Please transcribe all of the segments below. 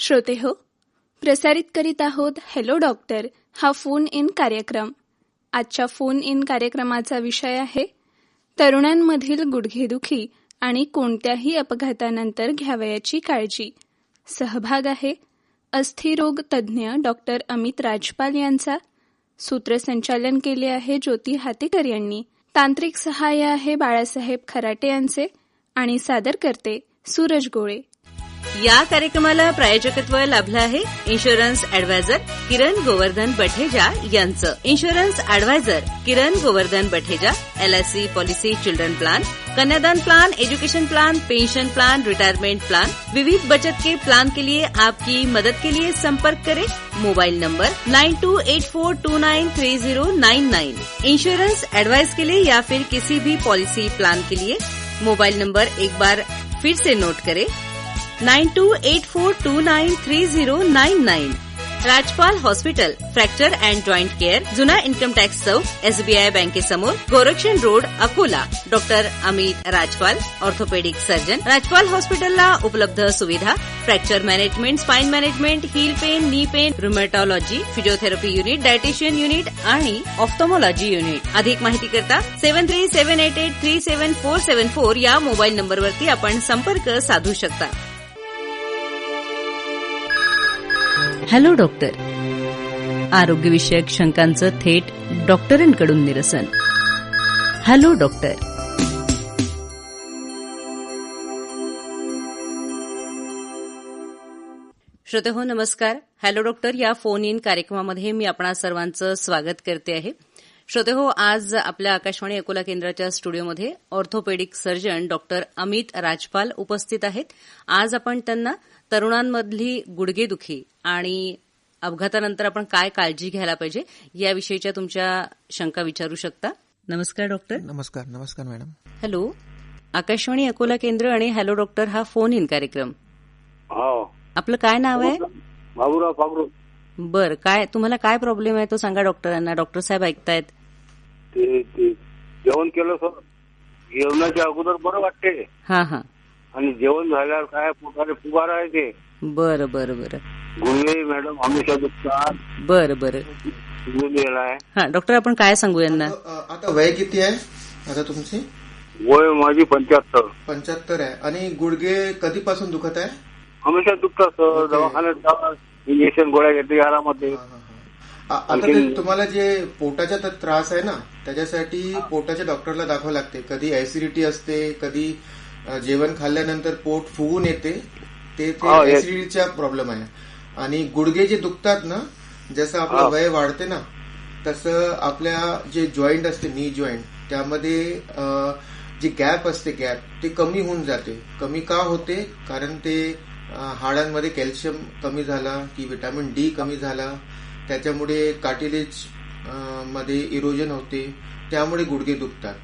श्रोतेहो, प्रसारित करीत आहोत हॅलो डॉक्टर हा फोन इन कार्यक्रम. आजच्या फोन इन कार्यक्रमाचा विषय आहे तरुणांमधील गुडघेदुखी आणि कोणत्याही अपघातानंतर घ्यावयाची काळजी. सहभाग आहे अस्थिरोग तज्ज्ञ डॉक्टर अमित राजपाल यांचा. सूत्रसंचालन केले आहे ज्योती हातेकर यांनी. तांत्रिक सहाय्य आहे बाळासाहेब खराटे यांचे आणि सादर करते सूरज गोळे. या कार्यक्रमाला प्रायोजकत्व लाभलं आहे इन्शुरन्स ऍडवायझर किरण गोवर्धन बठेजा यांचं. Insurance adviser Kiran Govardhan Bathija LIC policy, children plan, Kanyadan plan, education plan, pension plan, retirement plan, विविध बचत के प्लान के लिए आपकी मदद के लिए संपर्क करें. Mobile number 9284293099. इंश्योरेंस एडवाइस के लिए या फिर किसी भी पॉलिसी प्लान के लिए मोबाइल नंबर एक बार फिर से नोट करें 9284293099. Rajpal hospital, fracture and joint care, जुना इन्कम टॅक्स चौक, SBI बँकेसमोर, Gorakshan road, Akola. Doctor Amit Rajpal, orthopaedic surgeon. Rajpal हॉस्पिटलला उपलब्ध सुविधा: fracture management, spine management, heel pain, knee pain, rheumatology, physiotherapy unit, dietitian unit आणि ऑफ्थॉमॉलॉजी युनिट. अधिक माहिती करता 7378837474 या मोबाईल नंबरवरती आपण संपर्क साधू शकता. हॅलो डॉक्टर, आरोग्यविषयक शंकांचं थेट डॉक्टरांकडून निरसन. Hello doctor. श्रोतेहो नमस्कार. हॅलो डॉक्टर या फोन इन कार्यक्रमामध्ये मी आपणा सर्वांचं स्वागत करते आहे. श्रोतेहो, आज आपल्या आकाशवाणी अकोला केंद्राच्या स्टुडिओमध्ये ऑर्थोपेडिक सर्जन डॉक्टर अमित राजपाल उपस्थित आहेत. आज आपण त्यांना तरुणांमधली गुडघेदुखी आणि अपघातानंतर आपण काय काळजी घ्यायला पाहिजे याविषयीच्या तुमच्या शंका विचारू शकता. नमस्कार डॉक्टर. नमस्कार. नमस्कार मॅडम. हॅलो, आकाशवाणी अकोला केंद्र आणि हॅलो डॉक्टर हा फोन इन कार्यक्रम. आपलं काय नाव आहे? बाबूराव पागरू. बर, काय तुम्हाला काय प्रॉब्लेम आहे तो सांगा डॉक्टरांना. डॉक्टर साहेब ऐकतायत. ते जेवण केलं सर, जेवणाच्या अगोदर बरं वाटते. हा. आणि जेवण झाल्यावर काय पोटाने फुगार आहे ते. बरं. गुडघे मॅडम हमेशा दुखतात. बरं. हा डॉक्टर, आपण काय सांगू यांना? आता वय किती आहे आता तुमची? वय माझी 75 आहे. आणि गुडघे कधीपासून दुखत आहे? हमेशा दुखतात सर. दवाखान्यात जावा, इंजेक्शन गोळ्या घेते आरामध्ये. आता तुम्हाला जे पोटाचा त्रास आहे ना, त्याच्यासाठी पोटाच्या डॉक्टरला दाखवावं लागते. कधी ऍसिडिटी असते, कधी जेवण खाल्ल्यानंतर पोट फुगून येते, ते ऍसिडिटीचा प्रॉब्लेम आहे. आणि गुडघे जे दुखतात ना, जसं आपलं वय वाढते ना तसं आपल्या जे जॉईंट असते, नी जॉईंट, त्यामध्ये जी गॅप असते, गॅप ते कमी होऊन जाते. कमी का होते? कारण ते हाडांमध्ये कॅल्शियम कमी झाला की व्हिटॅमिन D कमी झाला, त्याच्यामुळे कार्टिलेज मध्ये इरोजन होते, त्यामुळे गुडघे दुखतात.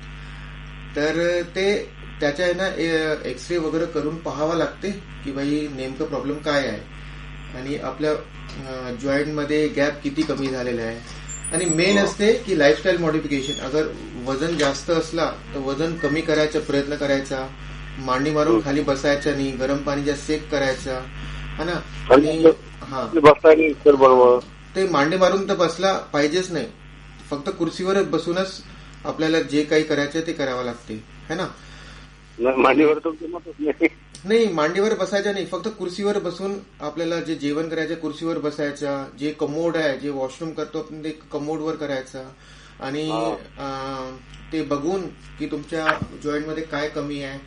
तर ते त्याच्या आहे ना एक्सरे वगैरे करून पाहावं लागते की बाई नेमकं प्रॉब्लेम काय आहे आणि आपल्या जॉईंटमध्ये गॅप किती कमी झालेला आहे. आणि मेन असते की लाईफस्टाईल मॉडिफिकेशन. अगर वजन जास्त असला तर वजन कमी करायचा प्रयत्न करायचा, मांडी मारून खाली बसायचा नाही, गरम पाणीचा सेक करायचा है ना. आणि बरोबर ते मांडी मारून तर बसला पाहिजेच नाही, फक्त कुर्सीवर बसूनच आपल्याला जे काही करायचं ते करावं लागते है ना. मांडीवर नाही, मांडीवर बसायचं नाही, फक्त कुर्सीवर बसून आपल्याला जे जेवण करायचं कुर्सीवर बसायचा. जे कमोड आहे, जे वॉशरूम करतो आपण ते कमोडवर करायचा. आणि ते बघून की तुमच्या जॉईंटमध्ये काय कमी आहे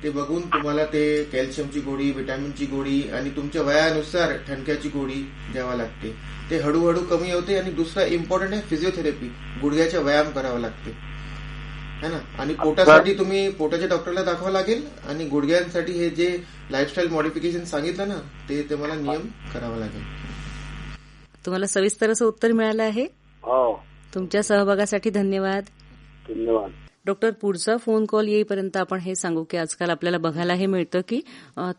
ते बघून तुम्हाला ते कॅल्शियमची गोळी, व्हिटॅमिनची गोळी आणि तुमच्या वयानुसार ठणक्याची गोळी द्यावा लागते. ते हळूहळू कमी होते. आणि दुसरा इम्पॉर्टंट आहे फिजिओथेरपी, गुडघ्याचा व्यायाम करावा लागते है ना. आणि पोटासाठी तुम्ही पोटाच्या डॉक्टरला दाखवावं लागेल. आणि गुडघ्यांसाठी हे जे लाईफस्टाईल मॉडिफिकेशन सांगितलं ना ते तुम्हाला नियम करावा लागेल. तुम्हाला सविस्तर असं उत्तर मिळालं आहे. तुमच्या सहभागासाठी धन्यवाद. डॉक्टर, पुढचा फोन कॉल येईपर्यंत आपण हे सांगू की आजकाल आपल्याला बघायला हे मिळतं की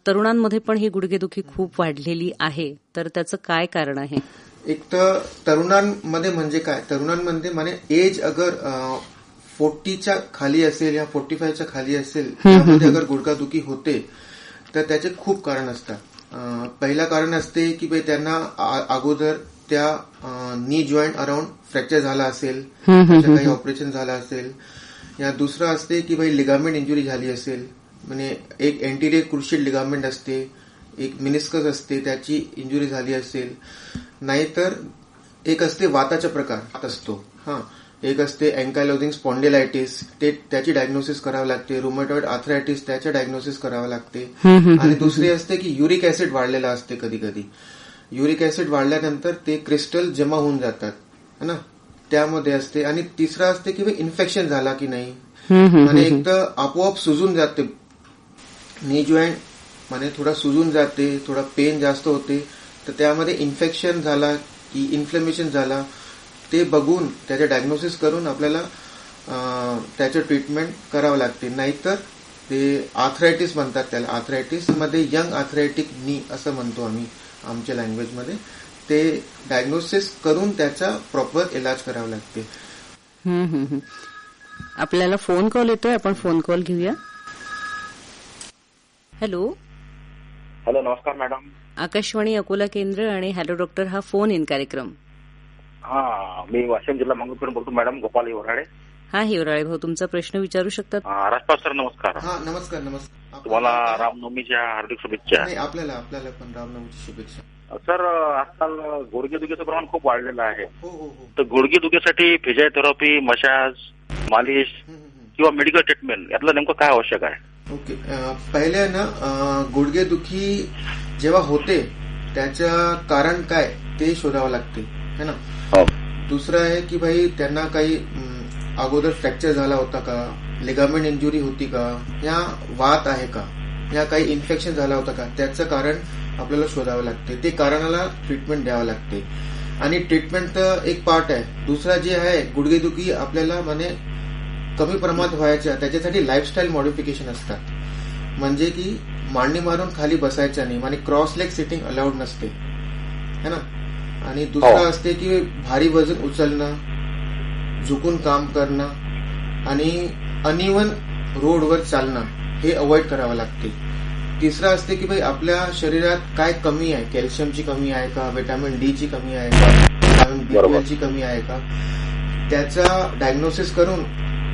तरुणांमध्ये पण ही गुडघेदुखी खूप वाढलेली आहे. तर त्याचं काय कारण आहे? एक तर तरुणांमध्ये म्हणजे काय, तरुणांमध्ये म्हणजे एज अगर 40च्या खाली असेल या 45च्या खाली असेल, त्यामध्ये अगर गुडघादुखी होते तर त्याचे खूप कारण असतात. पहिलं कारण असते की भाई त्यांना अगोदर त्या नी जॉईंट अराउंड फ्रॅक्चर झाला असेल, त्याचं काही ऑपरेशन झालं असेल, या दुसरं असते की भाई लिगामेंट इंजुरी झाली असेल, म्हणजे एक एंटिरियर क्रुशिएट लिगामेंट असते, एक मिनिस्कस असते, त्याची इंजुरी झाली असेल. नाहीतर एक असते वाताचा प्रकार असतो, एक असते अँकायलोजिंग स्पॉन्डिलायटिस, त्याची डायग्नोसिस करावं लागते. रुमॅटॉइड आर्थरायटिस, त्याच्या डायग्नोसिस करावं लागते. आणि दुसरी असते की युरिक ऍसिड वाढलेला असते. कधी कधी युरिक ऍसिड वाढल्यानंतर ते क्रिस्टल जमा होऊन जातात है ना, त्यामध्ये असते. आणि तिसरा असते की इन्फेक्शन झाला की नाही, म्हणजे एक तर आपोआप सुजून जाते नी जॉईंट, म्हणजे थोडा सुजून जाते, थोडा पेन जास्त होते, तर त्यामध्ये इन्फेक्शन झाला की इन्फ्लेमेशन झाला ते बघून त्याचे डायग्नोसिस करून आपल्याला त्याचं ट्रीटमेंट करावं लागते. नाहीतर ते आर्थरायटिस म्हणतात त्याला, आर्थरायटिस मध्ये यंग आर्थरायटिक नी असं म्हणतो आम्ही आमच्या लँग्वेजमध्ये, ते डायग्नोसिस करून त्याचा प्रॉपर इलाज करावा लागते. आपल्याला फोन कॉल येतोय, आपण फोन कॉल घेऊया. हॅलो. हॅलो, नमस्कार मॅडम. आकाशवाणी अकोला केंद्र आणि हॅलो डॉक्टर हा फोन इन कार्यक्रम. हा, मी वाशिम जिल्हा मंगळूरकडून बोलतो मॅडम, गोपाल हिवराळे. हा हिवराळे भाऊ, तुमचा प्रश्न विचारू शकतात. राजपाल सर नमस्कार. नमस्कार. नमस्कार. तुम्हाला रामनवमीच्या हार्दिक शुभेच्छा. आपल्याला पण रामनवमीची शुभेच्छा. सर, आजकाल गुडघेदुखीचं प्रमाण खूप वाढलेलं आहे. हो. तर गुडघेदुखीसाठी फिजिओथेरपी, मसाज, मालिश किंवा मेडिकल ट्रीटमेंट यातलं नेमकं काय आवश्यक आहे? ओके. पहिले ना गुडघेदुखी जेव्हा होते त्याचं कारण काय ते शोधावं लागते है ना. दुसरं आहे की भाई त्यांना काही अगोदर फ्रॅक्चर झाला होता का, लिगामेंट इंजुरी होती का, या वात आहे का, या काही इन्फेक्शन झाला होता का, त्याचं कारण आपल्याला शोधावं लागते. ते कारणाला ट्रीटमेंट द्यावं लागते. आणि ट्रीटमेंट तर एक पार्ट आहे. दुसरा जे आहे गुडघेदुखी आपल्याला म्हणजे कमी प्रमाणात व्हायच्या, त्याच्यासाठी लाईफस्टाईल मॉडिफिकेशन असतात. म्हणजे की मांडी मारून खाली बसायचं नाही, म्हणजे क्रॉस लेग सिटिंग अलाउड नसते है ना. आणि दुसरं असते की भारी वजन उचलणं, झुकून काम करणं आणि अनइव्हन रोडवर चालणं हे अवॉइड करावं लागते. तिसरं असते की भाई आपल्या शरीरात काय कमी आहे, कॅल्शियमची कमी आहे का, व्हिटॅमिन डी ची कमी आहे का, व्हिटॅमिन बी12 ची कमी आहे का, त्याचा डायग्नोसिस करून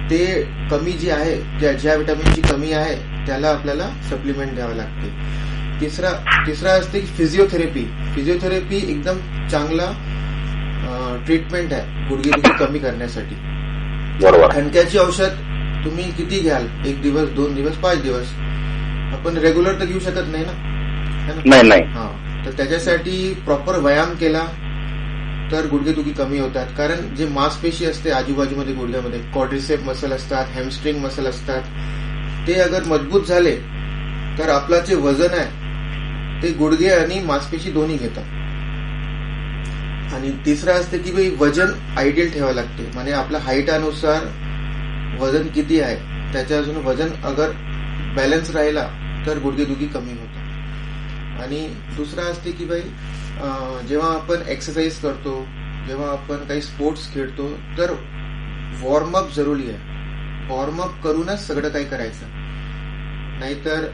ते कमी जी आहे, ज्या व्हिटॅमिनची कमी आहे त्याला आपल्याला सप्लिमेंट द्यावं लागते. तिसरा असते की फिजिओथेरपी एकदम चांगला ट्रीटमेंट आहे गुडघेदुखी कमी करण्यासाठी. ठणक्याची औषध तुम्ही किती घ्याल, 1 दिवस, 2 दिवस, 5 दिवस, आपण रेग्युलर तर घेऊ शकत नाही ना. नाही. तर त्याच्यासाठी प्रॉपर व्यायाम केला तर गुडघेदुखी कमी होतात. कारण जे मांसपेशी असते आजूबाजूमध्ये गुडघ्यामध्ये, क्वाड्रिसेप मसल असतात, हॅमस्ट्रिंग मसल असतात, ते अगर मजबूत झाले तर आपलं जे वजन आहे ते गुडघे आणि मांसपेशी दोन्ही घेतात. आणि तिसरं असते की भाई वजन आयडियल ठेवावं लागते, म्हणजे आपल्या हाईटानुसार वजन किती आहे त्याच्या अजून वजन अगर बॅलन्स राहिला तर गुडघेदुखी कमी होतं. आणि दुसरं असते की भाई जेव्हा आपण एक्सरसाइज करतो, जेव्हा आपण काही स्पोर्ट्स खेळतो तर वॉर्मअप जरुरी आहे. वॉर्मअप करूनच सगळं काही करायचं, नाहीतर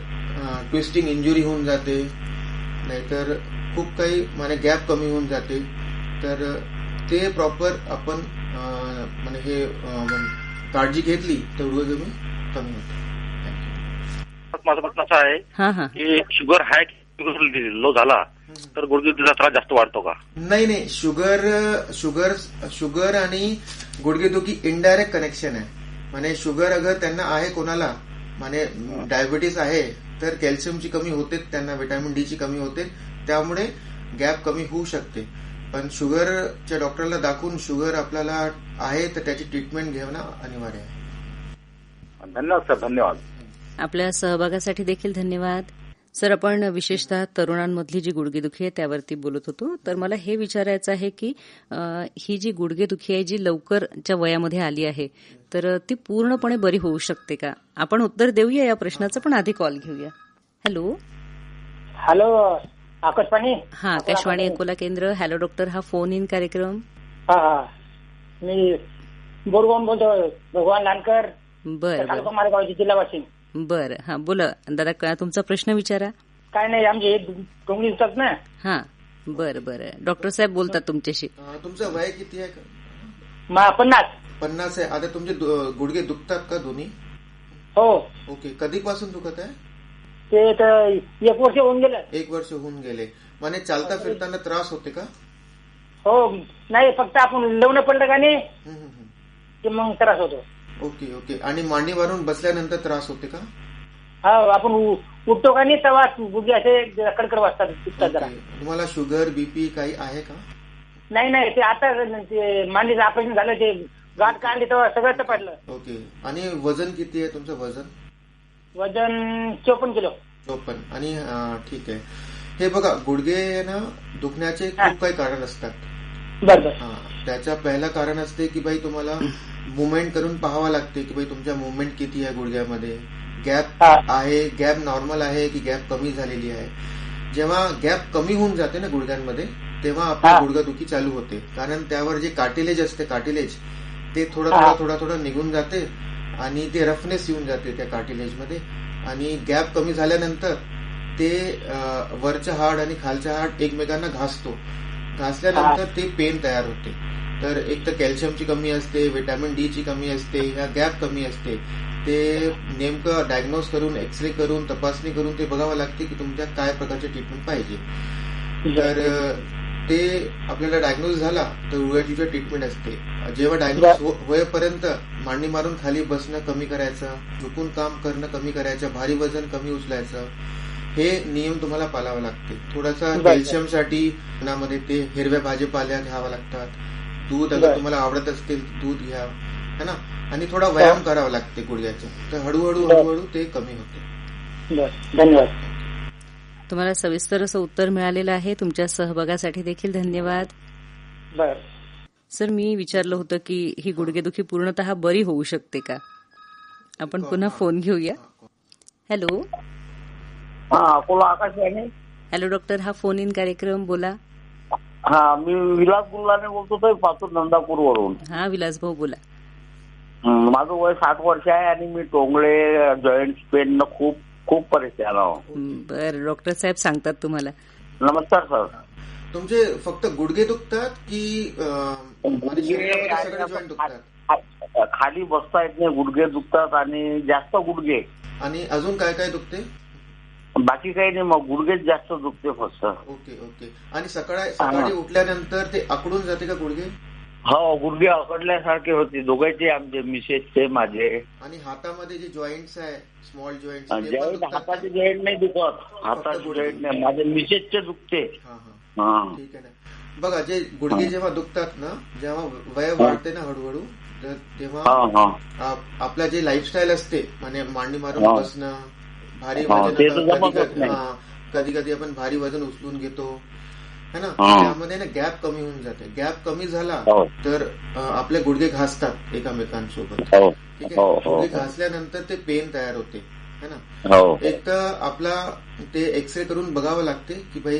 ट्विस्टिंग इंजुरी होऊन जाते, नाहीतर खूप काही म्हणजे गॅप कमी होऊन जाते. तर ते प्रॉपर आपण म्हणजे हे काळजी घेतली तर गुडघे कमी होते. माझं प्रश्न असा आहे की शुगर हाय लो झाला तर गुडघेदुखीचा त्रास जास्त वाढतो का? नाही. शुगर आणि गुडघेदुखी इनडायरेक्ट कनेक्शन आहे. म्हणजे शुगर अगर त्यांना आहे कोणाला, म्हणजे डायबिटीस आहे तर कॅल्शियमची कमी होते, त्यांना व्हिटॅमिन डी ची कमी होते, त्यामुळे गॅप कमी होऊ शकते. पण शुगरच्या डॉक्टरला दाखवून शुगर आपल्याला आहे तर त्याची ट्रीटमेंट घेणं अनिवार्य आहे. धन्यवाद सर. धन्यवाद. आपल्या सहभागासाठी देखील धन्यवाद. सर, आपण विशेषतः तरुणांमधली जी गुडघेदुखी आहे त्यावरती बोलत होतो. तर मला हे विचारायचं आहे की ही जी गुडघेदुखी आहे जी लवकरच्या वयामध्ये आली आहे तर ती पूर्णपणे बरी होऊ शकते का? आपण उत्तर देऊया या प्रश्नाचं, पण आधी कॉल घेऊया. हॅलो आकाशवाणी. आकाशवाणी अकोला केंद्र, हॅलो डॉक्टर हा फोन इन कार्यक्रम. मी बोरगावून बोलतो, भगवान लानकर. बरं. मालेगाव जिल्हा वाशिम. बरं. बोला दादा, तुमचा प्रश्न विचारा. काय नाही, आमचे डोंगरी दिसतात ना. हा, बरं बरं. डॉक्टर साहेब बोलतात तुमच्याशी. तुमचं वय किती आहे? 50 आहे. आता तुमचे गुडघे दुखतात का दोन्ही? हो. ओके. कधीपासून दुखत आहे? ते तर 1 वर्ष होऊन गेलं. 1 वर्ष होऊन गेले. म्हणजे चालता फिरताना त्रास होते का? हो, नाही, फक्त आपण लवणं पडलं का नाही की मग त्रास होतो. Okay okay. आणि मांडीवरून बसल्यानंतर त्रास होते का? हा, आपण उठतो का नाही तेव्हा गुडघे असे कडकड वाजतात जरा. तुम्हाला शुगर बीपी काही आहे का? नाही, ते आता मांडीचं ऑपरेशन झालं, ते गाठ काढली तेव्हा सगळं तपासलं. ओके. आणि वजन किती आहे तुमचं? वजन 54 किलो. 54. आणि ठीक आहे. हे बघा, गुडघे ना दुखण्याचे खूप काही कारण असतात. बरोबर. त्याचं पहिलं कारण असते की बाई तुम्हाला मुवमेंट करून पाहावं लागते की बाई तुमच्या मुवमेंट किती आहे गुडघ्यामध्ये, गॅप आहे, गॅप नॉर्मल आहे की गॅप कमी झालेली आहे. जेव्हा गॅप कमी होऊन जाते ना गुडघ्यांमध्ये, तेव्हा आपली गुडघादुखी चालू होते. कारण त्यावर जे कार्टिलेज असते, कार्टिलेज ते थोडं निघून जाते आणि ते रफनेस येऊन जाते त्या कार्टिलेजमध्ये. आणि गॅप कमी झाल्यानंतर ते वरच्या हाड आणि खालच्या हाड एकमेकांना घासल्यानंतर ते पेन तयार होते. तर एक तर कॅल्शियमची कमी असते, व्हिटॅमिन डी ची कमी असते, ह्या गॅप कमी असते. ते नेमकं डायग्नोज करून, एक्सरे करून, तपासणी करून ते बघावं लागते की तुमच्या काय प्रकारचे ट्रीटमेंट पाहिजे. तर ते आपल्याला डायग्नोज झाला तर गुडघ्याची ट्रीटमेंट असते. जेव्हा डायग्नोज होईपर्यंत मांडी मारून खाली बसणं कमी करायचं, झुकून काम करणं कमी करायचं, भारी वजन कमी उचलायचं, हे नियम तुम्हाला पाळावे लागते. थोडासा कॅल्शियमसाठी मध्ये ते हिरव्या भाजीपाल्या घ्यावा लागतात. दूध अगर तुम्हाला आवडत असतील दूध घ्या, है ना. आणि थोडा व्यायाम करावा लागते गुडघ्याचा. तर हळूहळू ते कमी होते. धन्यवाद. तुम्हाला सविस्तर असं उत्तर मिळालेलं आहे. तुमच्या सहभागासाठी देखील धन्यवाद. सर, मी विचारलं होतं की ही गुडघेदुखी पूर्णतः बरी होऊ शकते का? आपण पुन्हा फोन घेऊया. Hello. Akola Akashvani. Hello doctor, हा फोन इन कार्यक्रम, बोला. मी विलास गुल्लाने बोलतो, पाचूर नंदापूरवरून. हा, विलास भाऊ बोला. माझं वय 60 वर्ष आहे आणि मी टोंगळे जॉईंट पेन खूप खूप परेशान आहो. बरं, डॉक्टर साहेब सांगतात तुम्हाला. नमस्कार सर. तुमचे फक्त गुडघे दुखतात की जॉईंट दुखतात? खाली बसता येत नाही, गुडघे दुखतात आणि जास्त गुडघे. आणि अजून काय काय दुखते? बाकी काही नाही, मग गुडघेच जास्त दुखते फक्त. Okay okay. आणि सकाळी उठल्यानंतर ते आकडून जाते का गुडघे? हो, गुडघे अकडल्यासारखे होते, दोघांचे, आमचे मिसेसचे, माझे. आणि हातामध्ये जे जॉईंट्स आहे, स्मॉल जॉईंट्स, हाताचे जॉईंट नाही दुखत, हाताचे जॉईंट नाही, माझे मिसेसचे दुखते. ठीक आहे ना. बघा, जे गुडघे जेव्हा दुखतात ना, जेव्हा वय वाढते ना हळूहळू, तर तेव्हा आपला जे लाईफस्टाईल असते, म्हणजे मांडी मारून बसणं, भारी वजन, कधी कधी आपण भारी वजन उचलून घेतो, है ना, त्यामध्ये ना गॅप कमी होऊन जाते. गॅप कमी झाला तर आपले गुडघे घासतात एकमेकांसोबत. ठीक आहे. गुडघे घासल्यानंतर ते पेन तयार होते, है ना. एक तर आपला ते एक्सरे करून बघावं लागते की बाई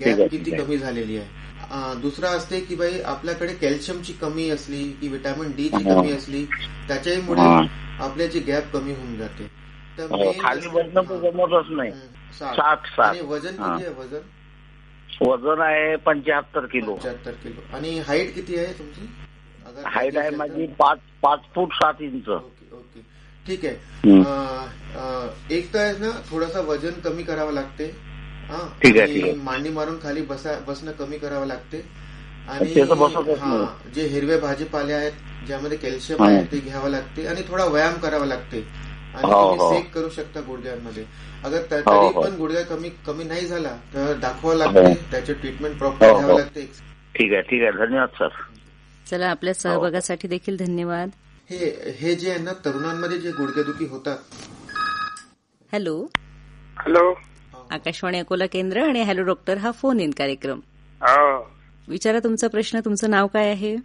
गॅप किती कमी झालेली आहे. दुसरा असते की बाई आपल्याकडे कॅल्शियमची कमी असली की व्हिटॅमिन डी ची कमी असली, त्याच्यामुळे आपल्याची गॅप कमी होऊन जाते. तर खाली वजन जमतच नाही. 60. आणि वजन किती आहे? वजन आहे 75 किलो. 75 किलो. आणि हाईट किती आहे तुमची? हाईट आहे माझी 5 फूट 7 इंच. Okay okay. ठीक आहे. एक तर ना थोडासा वजन कमी करावं लागते. आणि मांडी मारून खाली बसणं कमी करावं लागते. आणि जे हिरवे भाजीपाले आहेत ज्यामध्ये कॅल्शियम आहे ते घ्यावं लागते. आणि थोडा व्यायाम करावा लागते. आणि तुम्ही सेक करू शकता गुडघ्यांमध्ये. अगर तरी पण गुडघा कमी नाही झाला तर दाखवावं लागते, त्याचे ट्रीटमेंट प्रॉपर घ्यावं लागते. ठीक आहे. धन्यवाद सर. चला, आपल्या सहभागासाठी देखील धन्यवाद. हे जे आहे ना, तरुणांमध्ये जे गुडघेदुखी होतात. हॅलो. आकाशवाणी अकोला केंद्र आणि हॅलो डॉक्टर हा फोन इन कार्यक्रम. विचारा तुमचा प्रश्न. तुमचं नाव काय आहे?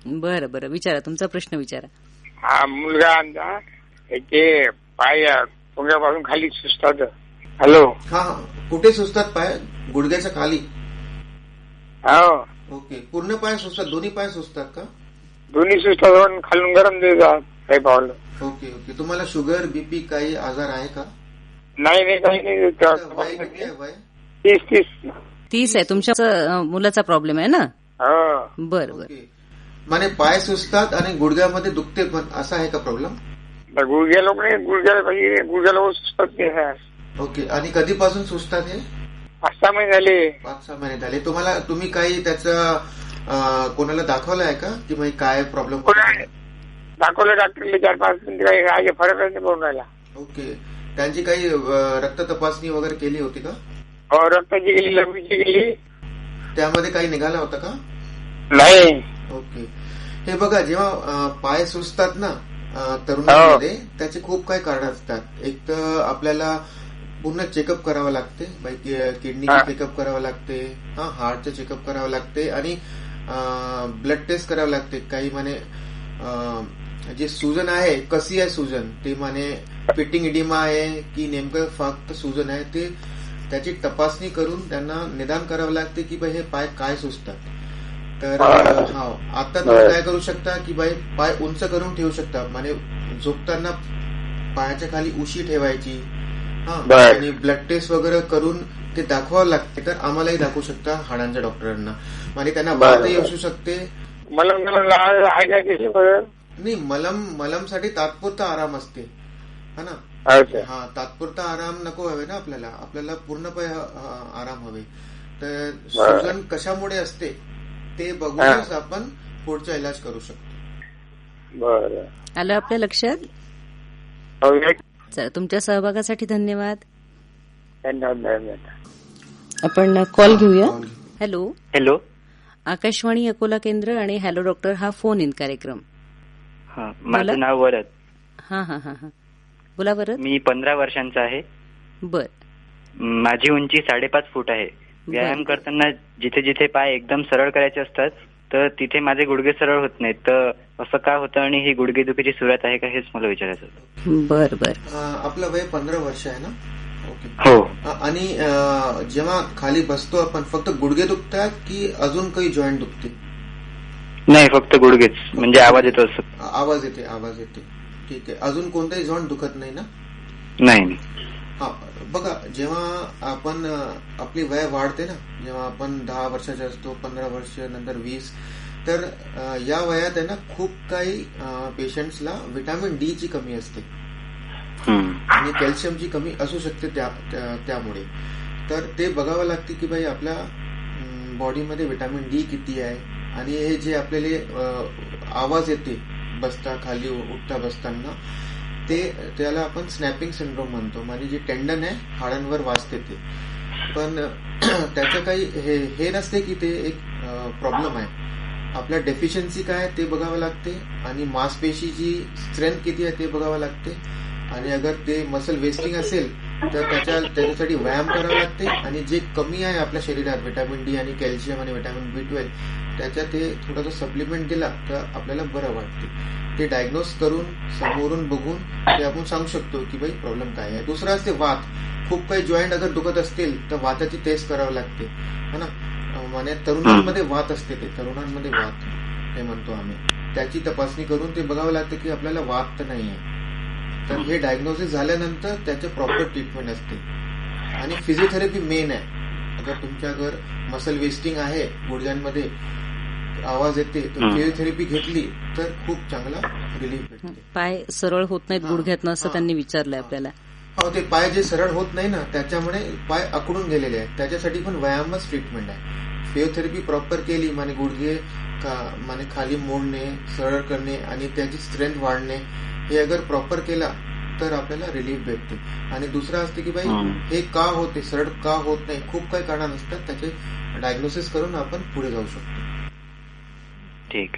बरं बरं, विचारा तुमचा प्रश्न. विचारा. मुलगा आमचा ते पाय पोंग्यापासून खाली सुचतात. हॅलो. कुठे सुचतात पाय? गुडघ्याच्या खाली? ओके. पूर्ण पाय सुचतात? दोन्ही पाय सुचतात का? दोन्ही सुचतात, खालून गरम देतात काही पावलं. Okay okay. तुम्हाला शुगर बीपी काही आजार आहे का? नाही काही नाही. वय किती आहे वय? 30 आहे. तुमच्या मुलाचा प्रॉब्लेम आहे ना? हो. बरं. माने पाय सुजतात आणि गुडघ्यामध्ये दुखते पण, असा आहे का प्रॉब्लेम? गुडघ्या लोक नाही, गुडघ्याला सुचतात नाही. ओके. आणि कधीपासून सुजतात हे? 5-6 महिने झाले. 5-6 महिने झाले. तुम्ही काही त्याचा कोणाला दाखवलं आहे का की भाई काय प्रॉब्लेम? दाखवलं डॉक्टरला 4-5 मिनिटं, काही फरक नाही पडून राहिला. ओके. त्यांची काही रक्त तपासणी वगैरे केली होती का? हो, रक्ताची गेली, लघवीची गेली. त्यामध्ये काही निघाला होता का? नाही. ओके. हे बघा, जेव्हा पाय सुजतात ना तरुणांमध्ये, त्याचे खूप काही कारण असतात. एक तर आपल्याला पूर्ण चेकअप करावं लागते, किडनीचे चेकअप करावं लागते, हार्टचे चेकअप करावं लागते आणि ब्लड टेस्ट करावं लागते. काही म्हणे जे सुजन आहे, कशी आहे सुजन, ते म्हणे फिटिंग इडिमा आहे की नेमकं फक्त सुजन आहे, ते त्याची तपासणी करून त्यांना निदान करावं लागते की हे पाय काय सुजतात. तर आता तुम्ही काय करू शकता की पाय उंच करून ठेवू शकता, म्हणजे झोपताना पायाच्या खाली उशी ठेवायची, आणि ब्लड टेस्ट वगैरे करून ते दाखवावं लागते. तर आम्हालाही दाखवू शकता हाडांच्या डॉक्टरांना, म्हणजे त्यांना वाटही असू शकते. नाही, मलमसाठी तात्पुरता आराम असते, हा ना. तात्पुरता आराम नको हवे ना आपल्याला पूर्णपणे आराम हवे. तर सुजन कशामुळे असते ते बघूनच आपण पुढचा इलाज करू शकतो. बरं, आलं आपल्या लक्षात? चला, तुमच्या सहभागासाठी धन्यवाद. आपण कॉल घेऊया. हॅलो, आकाशवाणी अकोला केंद्र आणि हॅलो डॉक्टर हा फोन इन कार्यक्रम. माझं नाव वरद. हा, बोला वरद. मी 15 वर्षांचा आहे. बर. माझी उंची 5.5 फूट आहे. व्यायाम करताना जिथे जिथे पाय एकदम सरळ करायचे असतात तर तिथे माझे गुडघे सरळ होत नाहीत. तर असं का होतं आणि ही गुडघेदुखीची सुरुवात आहे का, हेच मला विचारायचं होतं. बर. आपलं वय 15 वर्ष आहे ना? हो. आणि जेव्हा खाली बसतो आपण, फक्त गुडघे दुखतात की अजून काही जॉईंट दुखते? नाही, फक्त गुडघेच. म्हणजे आवाज येतो असं? आवाज येते. ठीक आहे. अजून कोणताही जॉईंट दुखत नाही ना? नाही. बघा, जेव्हा आपण आपली वय वाढते ना, जेव्हा आपण 10 वर्षाचे असतो, 15 वर्ष, नंतर 20, तर या वयात आहे ना खूप काही पेशंट्सला व्हिटॅमिन डी ची कमी असते आणि कॅल्शियमची कमी असू शकते त्यामुळे. तर ते बघावं लागते की आपल्या बॉडीमध्ये व्हिटॅमिन डी किती आहे. आणि हे जे आपल्याला आवाज येते बसता खाली उठता बसताना, त्याला आपण स्नॅपिंग सिंड्रोम म्हणतो, म्हणजे जे टेंडन आहे हाडांवर वाजते ते. पण त्याचं काही हे नसते की ते एक प्रॉब्लेम आहे. आपल्या डेफिशियन्सी काय ते बघावं लागते आणि मांसपेशीची स्ट्रेंथ किती आहे ते बघावं लागते. आणि अगर ते मसल वेस्टिंग असेल तर त्याच्यासाठी व्यायाम करावा लागते. आणि जे कमी आहे आपल्या शरीरात व्हिटॅमिन डी आणि कॅल्शियम आणि व्हिटॅमिन B12, त्याच्यात ते थोडासा सप्लिमेंट दिला तर आपल्याला बरं वाटते. ते डायग्नोज करून समोरून बघून ते आपण सांगू शकतो की प्रॉब्लेम काय आहे. दुसरं असते वात. खूप काही जॉईंट अगर दुखत असतील तर वाताची टेस्ट करावी लागते, है ना. म्हणजे तरुणांमध्ये वात असते, तरुणांमध्ये वात हे म्हणतो आम्ही. त्याची तपासणी करून ते बघावं लागतं की आपल्याला वात तर नाही आहे. तर हे डायग्नोसिस झाल्यानंतर त्याचे प्रॉपर ट्रीटमेंट असते. आणि फिजिओथेरपी मेन आहे. अगर तुमच्या मसल वेस्टिंग आहे, गुडघ्यांमध्ये आवाज येते, तर फिजिओथेरपी घेतली तर खूप चांगला रिलीफ भेटते. पाय सरळ होत नाहीत गुडघ्यातनं असं त्यांनी विचारलंय आपल्याला. ते पाय जे सरळ होत नाही ना, त्याच्यामुळे पाय आखडून गेलेले आहेत. त्याच्यासाठी पण व्यायामच ट्रीटमेंट आहे. फिजिओथेरपी प्रॉपर केली, म्हणजे गुडघे म्हणजे खाली मोडणे, सरळ करणे आणि त्याची स्ट्रेंथ वाढणे, हे अगर प्रॉपर केला तर आपल्याला रिलीफ भेटते. आणि दुसरं असते की हे का होते, सरळ का होत नाही, खूप काही कारण असतात. त्याचे डायग्नोसिस करून आपण पुढे जाऊ शकतो. ठीक.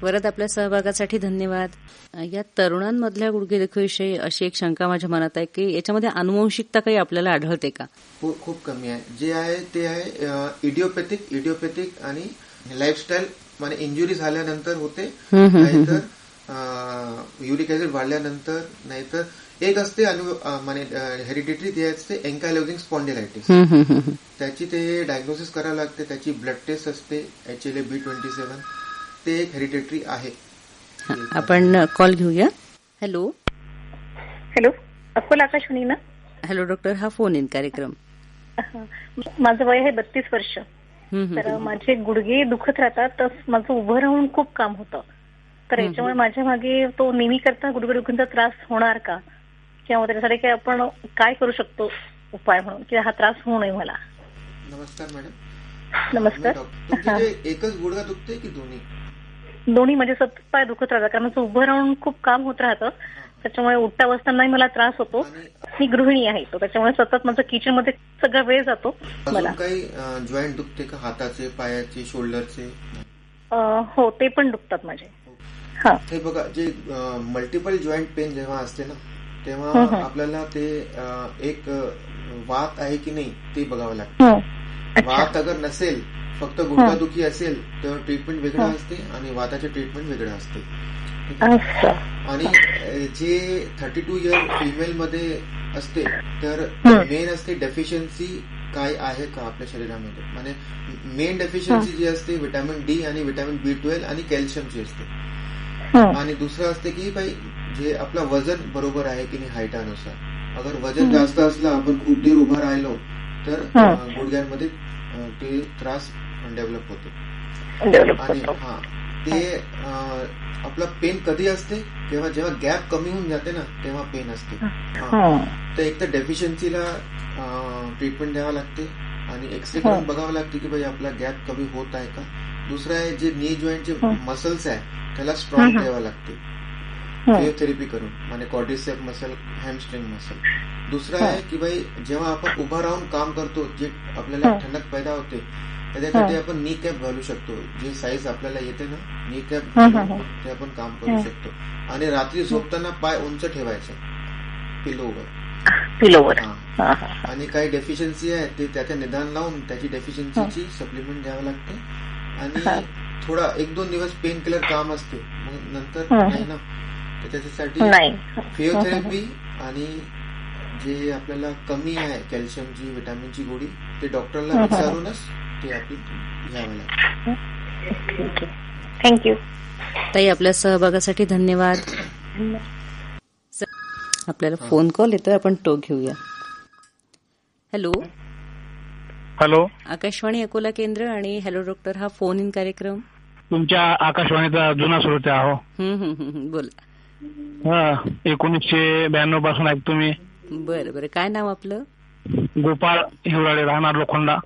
वरद, आपल्या सहभागासाठी धन्यवाद. या तरुणांमधल्या गुडघेदुखीविषयी अशी एक शंका माझ्या मनात आहे की याच्यामध्ये आनुवंशिकता काही आपल्याला आढळते का? खूप कमी आहे. जे आहे ते आहे इडिओपॅथिक आणि लाईफस्टाईल, म्हणजे इंजुरी झाल्यानंतर होते, नाहीतर युरिक ऍसिड वाढल्यानंतर, नाहीतर एक असते म्हणजे हेरिडिटरी, ते असते एन्कायलोजिंग स्पॉन्डिलायटिस. त्याची ते डायग्नोसिस करावं लागते. त्याची ब्लड टेस्ट असते, HLA B27, ते एक हेरिडिटरी आहे. आपण कॉल घेऊया. हॅलो, अकोला आकाशवाणी ना? हॅलो डॉक्टर हा फोन इन कार्यक्रम. माझं वय आहे 32 वर्ष. तर माझे गुडघे दुखत राहतात, तर माझं उभं राहून खूप काम होतं. तर याच्यामुळे माझ्या मागे तो नेहमी करता गुडघे दुखींचा त्रास होणार का, किंवा त्याच्यासाठी काय आपण काय करू शकतो उपाय म्हणून, की हा त्रास होऊ नये मला. नमस्कार मॅडम. नमस्कार. तुमचे एकच गुडघा दुखतोय की दोन्ही? दोन्ही म्हणजे सतत पाय दुखत राहतात, कारण माझं उभं राहून खूप काम होत राहतं. त्याच्यामुळे उठता बसतानाही मला त्रास होतो. मी गृहिणी आहे, तो त्याच्यामुळे सतत माझं किचन मध्ये सगळा वेळ जातो. मला काही जॉईंट दुखते का, हाताचे, पायाचे, शोल्डरचे? हो, ते पण दुखतात माझे. हे बघा, जे मल्टिपल जॉईंट पेन जेव्हा असते ना, तेव्हा आपल्याला ते एक वात आहे की नाही ते बघावं लागतं. वात अगर नसेल, फक्त गुडघादुखी असेल तर ट्रीटमेंट वेगळं असते आणि वाताचे ट्रीटमेंट वेगळं असते. आणि जे 32 इयर फिमेल मध्ये असते तर मेन असते डेफिशियन्सी काय आहे का आपल्या शरीरामध्ये. म्हणजे मेन डेफिशियन्सी जी असते व्हिटॅमिन डी आणि व्हिटॅमिन B12 आणि कॅल्शियमची असते. आणि दुसरं असते की भाई जे आपलं वजन बरोबर आहे की नाही हाईटानुसार. अगर वजन जास्त असलं, आपण खूप देर उभा राहिलो तर गुडघ्यांमध्ये ते त्रास डेव्हलप होते. आणि ते आपला पेन कधी असते, तेव्हा जेव्हा गॅप कमी होऊन जाते ना, तेव्हा पेन असते. तर एक तर डेफिशियन्सीला ट्रीटमेंट द्यावं लागते आणि एक्सरे करून बघावं लागते की भाई आपला गॅप कमी होत आहे का. दुसरं आहे जे नी जॉईंटचे मसल्स आहे त्याला स्ट्रॉंग ठेवावं लागते फिजिओथेरपी करून, म्हणजे क्वाड्रिसेप मसल, हॅमस्ट्रिंग मसल. दुसरं आहे की भाई जेव्हा आपण उभा राहून काम करतो, जे आपल्याला ठणक पैदा होते, त्याच्यासाठी आपण नी कॅप घालू शकतो. जे साईज आपल्याला येते ना, नी कॅप ते आपण काम करू शकतो. आणि रात्री झोपताना पाय उंच ठेवायचे पिलोवर. आणि काही डेफिशियन्सी आहे ते त्याच्या निदान लावून त्याची डेफिशियन्सीची सप्लिमेंट द्यावं लागते. आणि थोडा 1-2 दिवस पेन किलर काम असते, मग नंतर नाही ना. त्याच्यासाठी फिजिओथेरपी आणि जे आपल्याला कमी आहे कॅल्शियमची, व्हिटॅमिनची गोळी, ते डॉक्टरला विचारूनच ते आपण घ्यावं लागतं. थँक्यू ताई, आपल्या सहभागासाठी धन्यवाद. आपल्याला फोन कॉल येतोय, आपण तो घेऊया. हॅलो. हॅलो, आकाशवाणी अकोला केंद्र आणि हॅलो डॉक्टर हा फोन इन कार्यक्रम. तुमच्या आकाशवाणीचा जुना श्रोते आहो. बोला. 1992 पासून ऐकतो मी. बरं बरं, काय नाव आपलं? गोपाळ हिवराळे, राहणार लोखंडा,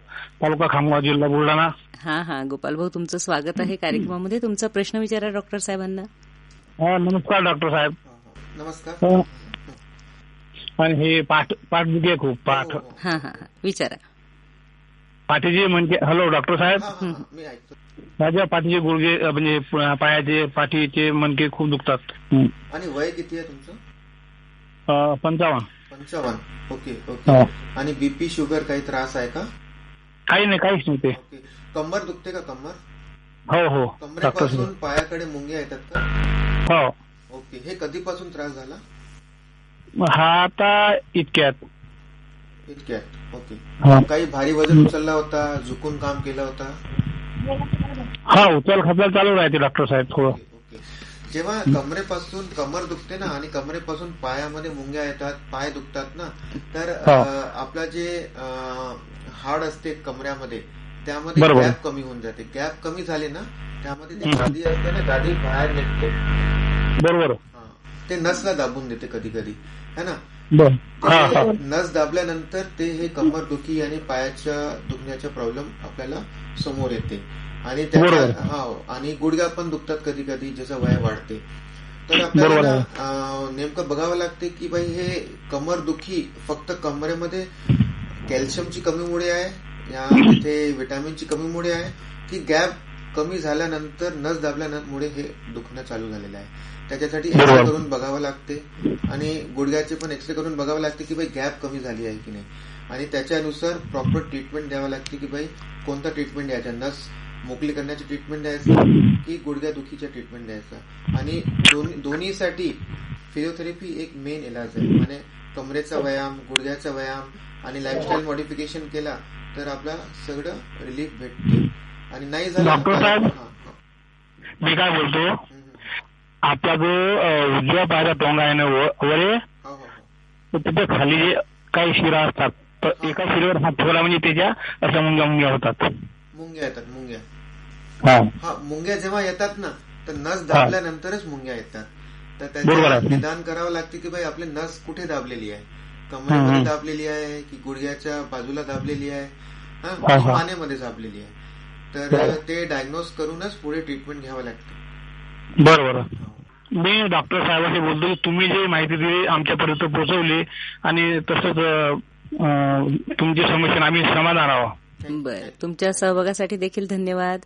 तालुका खामगाव, जिल्हा बुलढाणा. हा गोपाल भाऊ, तुमचं स्वागत आहे कार्यक्रमामध्ये. तुमचा प्रश्न विचारा डॉक्टर साहेबांना. नमस्कार डॉक्टर साहेब. नमस्कार. आणि हे पाठ दुखे खूप पाठ. हा विचारा. पाठीचे म्हणजे, हॅलो डॉक्टर साहेब, मी ऐकतो. माझ्या पाठीचे गुडघे म्हणजे पायाचे पाठीचे मणके खूप दुखतात. आणि वय किती आहे तुमचं? 55. ओके. आणि बीपी, शुगर काही त्रास आहे का? काही नाही, काहीच नाही. ते कंबर दुखते का? कंबर? हो. कमरेपासून पायाकडे मुंग्या येतात का? हो. ओके. हे कधीपासून त्रास झाला? हा आता इतक्यात. ओके. काही भारी वजन उचलला होता, झुकून काम केलं होता? हा, उचल खापल चालू राहते डॉक्टर साहेब थोडं. ओके. जेव्हा कमरेपासून कमर दुखते ना आणि कमरेपासून पायामध्ये मुंग्या येतात, पाय दुखतात ना, तर आपला जे हाड असते कमऱ्यामध्ये त्यामध्ये गॅप कमी होऊन जाते. गॅप कमी झाले ना, त्यामध्ये ती गादी असते ना, गादी बाहेर निघते. बरोबर. ते नसला दाबून देते कधी कधी, है ना. नस दाबल्यानंतर ते हे कंबर दुखी आणि पायाच्या दुखण्याचा प्रॉब्लेम आपल्याला समोर येते. आणि आणि गुडघ्या पण दुखतात कधी कधी जसं वय वाढते. तर आपल्याला नेमकं बघावं लागते की बाई हे कंबर दुखी फक्त कमरेमध्ये कॅल्शियमची कमीमुळे आहे, या तिथे व्हिटॅमिनची कमीमुळे आहे, की गॅप कमी झाल्यानंतर नस दाबल्यामुळे हे दुखणं चालू झालेलं आहे. त्याच्यासाठी एक्सरे करून बघावं लागते आणि गुडघ्याचे पण एक्सरे करून बघावं लागते की बाई गॅप कमी झाली आहे की नाही. आणि त्याच्यानुसार प्रॉपर ट्रीटमेंट द्यावं लागते की बाई कोणता ट्रीटमेंट द्यायचा, नस मोकळी करण्याची ट्रीटमेंट द्यायचं की गुडघ्या दुखीचा ट्रीटमेंट द्यायचा. आणि दोन्हीसाठी फिजिओथेरपी एक मेन इलाज आहे. म्हणजे कमरेचा व्यायाम, गुडघ्याचा व्यायाम आणि लाईफस्टाईल मॉडिफिकेशन केला तर आपला सगळं रिलीफ भेटते. आणि नाही झालं. डॉक्टर साहेब, मी काय बोलतो, आपला जो उजव्या पायाचा टोंग आहे ना वरे, तिथे खाली काही शिरा असतात, तर एका शिरेवर हात ठेवला म्हणजे त्याच्या अशा मुंग्या होतात. मुंग्या येतात, मुंग्या. हा, मुंग्या जेव्हा येतात ना, तर नस दाबल्यानंतरच मुंग्या येतात. तर त्याचं निदान करावं लागते की बाई आपली नस कुठे दाबलेली आहे, कमरेमध्ये दाबलेली आहे की गुडघ्याच्या बाजूला दाबलेली आहे, मानेमध्ये दाबलेली आहे. तर ते डायग्नोज करूनच पुढे ट्रीटमेंट घ्यावं लागतं. बरोबर. मी डॉक्टर साहेबांशी बोलतो, तुम्ही जे माहिती दिली आमच्यापर्यंत पोहोचवली आणि तसंच तुमची समस्या आम्ही समाधान आहोत. बरं, तुमच्या सहभागासाठी देखील धन्यवाद.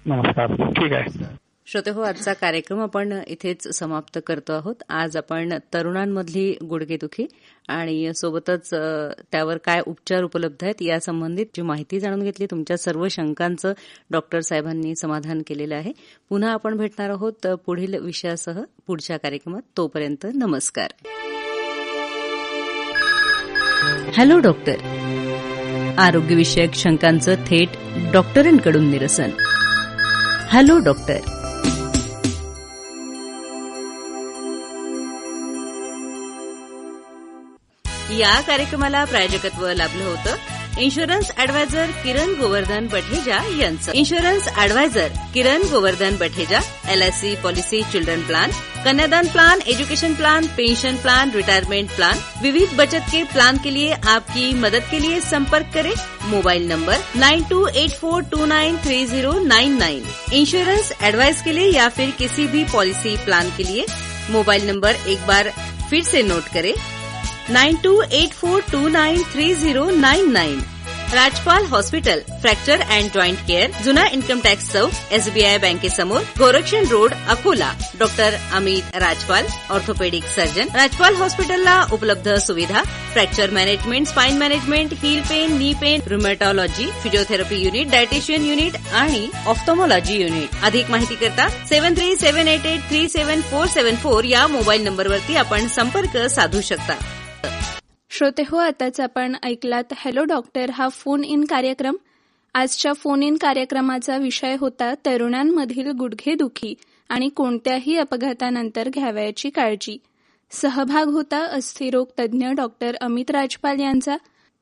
नमस्कार. ठीक आहे. श्रोते हो, आजचा कार्यक्रम आपण इथेच समाप्त करतो आहोत. आज आपण तरुणांमधली गुडघेदुखी आणि सोबतच त्यावर काय उपचार उपलब्ध आहेत यासंबंधित जी माहिती जाणून घेतली. तुमच्या सर्व शंकांचं डॉक्टर साहेबांनी समाधान केलेलं आहे. पुन्हा आपण भेटणार आहोत पुढील विषयासह पुढच्या कार्यक्रमात. तोपर्यंत नमस्कार. हॅलो डॉक्टर, आरोग्यविषयक शंकांचं थेट डॉक्टरांकडून निरसन. Hello doctor. या कार्यक्रमाला प्रायोजकत्व लाभलं होतं इन्शुरन्स ॲडवायझर किरण गोवर्धन बठेजा यांचं. Insurance adviser Kiran Govardhan Bathija, LIC policy, children plan, Kanyadan plan, education plan, pension plan, retirement plan, विविध बचत के प्लान के लिए आपकी मदद के लिए संपर्क करें. Mobile number 9284293099. इंश्योरेंस एडवाइस के लिए या फिर किसी भी पॉलिसी प्लान के लिए मोबाइल नंबर एक बार फिर से नोट करें, 9284293099. Rajpal hospital, fracture and joint care, जुना इन्कम टॅक्स चौक, SBI बँकेसमोर, Gorakshan road, Akola. Doctor Amit Rajpal, orthopaedic surgeon. Rajpal हॉस्पिटलला उपलब्ध सुविधा: fracture management, spine management, heel pain, knee pain, rheumatology, physiotherapy unit, dietitian unit आणि ऑफ्थॉमॉलॉजी युनिट. अधिक माहिती करता 7378837474 या मोबाईल नंबरवरती आपण संपर्क साधू शकता. श्रोते हो, आताच आपण ऐकलात हॅलो डॉक्टर हा फोन इन कार्यक्रम. आजच्या फोन इन कार्यक्रमाचा विषय होता तरुणांमधील गुडघेदुखी आणि कोणत्याही अपघातानंतर घ्यावयाची काळजी. सहभाग होता अस्थिरोग तज्ज्ञ डॉक्टर अमित राजपाल यांचा.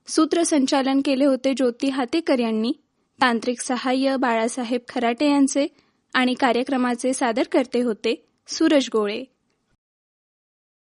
सूत्रसंचालन केले होते ज्योती हातेकर यांनी. तांत्रिक सहाय्य बाळासाहेब खराटे यांचे आणि कार्यक्रमाचे सादरकर्ते होते सूरज गोळे.